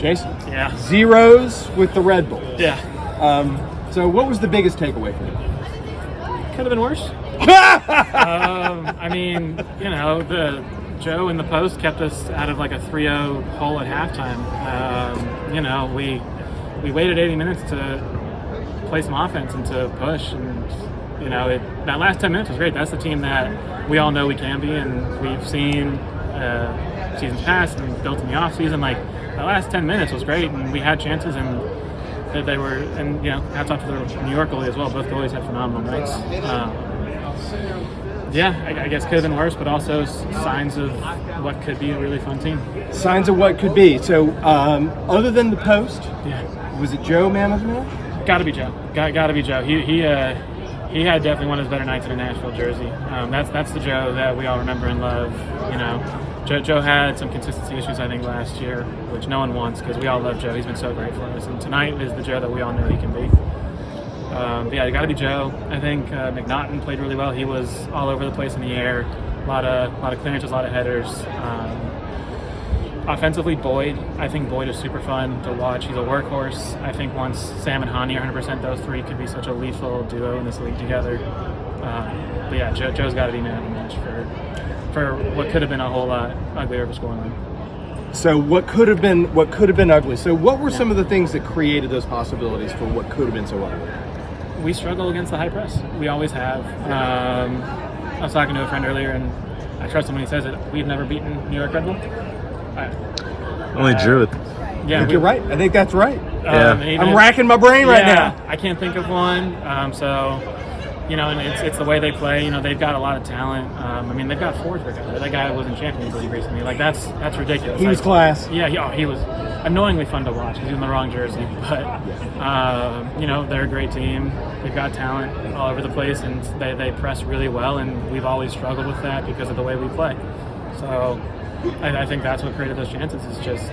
Jason? Yeah. Zeros with the Red Bulls. Yeah. So what was the biggest takeaway for you? Could have been worse. I mean, the Joe in the post kept us out of like a 3-0 hole at halftime. We waited 80 minutes to play some offense and to push, and that last 10 minutes was great. That's the team that we all know we can be, and we've seen seasons past and built in the off season. Like that last 10 minutes was great, and we had chances, and they were, and hats off to the New York goalie as well. Both goalies had phenomenal nights. I guess could have been worse, but also signs of what could be a really fun team. Signs of what could be. So, other than the post, was it Joe man of the match? Got to be Joe. Got to be Joe. He had definitely one of his better nights in a Nashville jersey. That's the Joe that we all remember and love. Joe had some consistency issues, I think, last year, which no one wants because we all love Joe. He's been so great for us, and tonight is the Joe that we all know he can be. It got to be Joe. I think McNaughton played really well. He was all over the place in the air. A lot of clearances, a lot of headers. Offensively, Boyd. I think Boyd is super fun to watch. He's a workhorse. I think once Sam and Hani are 100%, those three could be such a lethal duo in this league together. Joe's got to be man of the match for what could have been a whole lot uglier of a scoreline. So what could have been ugly. So what were some of the things that created those possibilities for what could have been so ugly? We struggle against the high press. We always have. I was talking to a friend earlier, and I trust him when he says it. We've never beaten New York Red Bull. Only drew it. Yeah, I think you're right. I think that's right. I'm racking my brain right now. I can't think of one. And it's the way they play. They've got a lot of talent. They've got Forsberg. That guy was in Champions League recently. Like that's ridiculous. He was class. Yeah, he was annoyingly fun to watch. He's in the wrong jersey, but they're a great team. They've got talent all over the place, and they press really well. And we've always struggled with that because of the way we play. So I think that's what created those chances. Is just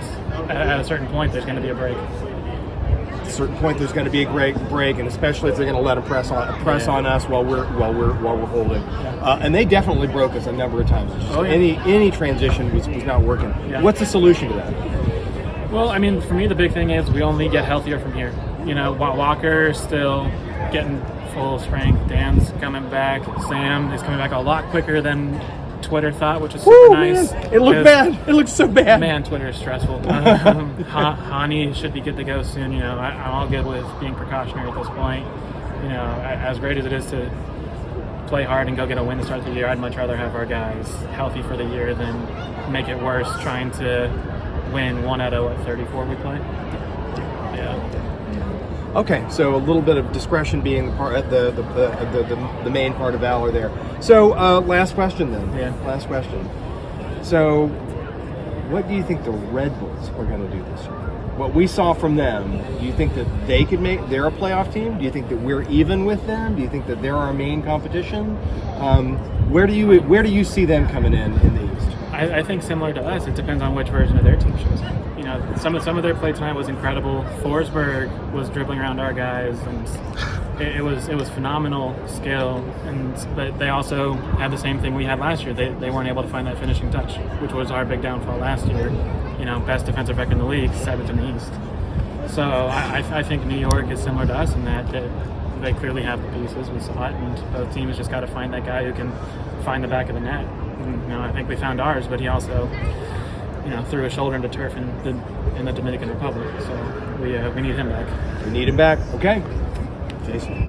at a certain point, there's going to be a break. At a certain point, there's going to be a great break, and especially if they're going to let them press on us while we're holding. And they definitely broke us a number of times. Any transition was not working. Yeah. What's the solution to that? Well, for me, the big thing is we only get healthier from here. Walker's still getting full strength. Dan's coming back. Sam is coming back a lot quicker than Twitter thought, which is super nice. Man. It looked bad. It looked so bad. Man, Twitter is stressful. Hani should be good to go soon. I'm all good with being precautionary at this point. As great as it is to play hard and go get a win to start the year, I'd much rather have our guys healthy for the year than make it worse trying to win 1 out of 34 we play. Yeah. Okay, so a little bit of discretion being the main part of valor there. So last question then. Yeah. Last question. So what do you think the Red Bulls are going to do this year? What we saw from them, do you think that they're a playoff team? Do you think that we're even with them? Do you think that they're our main competition? Where do you see them coming in the East? I think similar to us. It depends on which version of their team shows up. Some of their play tonight was incredible. Forsberg was dribbling around our guys, and it was phenomenal skill. But they also had the same thing we had last year. They weren't able to find that finishing touch, which was our big downfall last year. Best defensive record in the league, 7th in the East. So I think New York is similar to us in that they clearly have the pieces. We saw it, and both teams just got to find that guy who can find the back of the net. And, I think we found ours, but he also threw a shoulder into turf in the Dominican Republic. So we need him back. We need him back. Okay. Jason.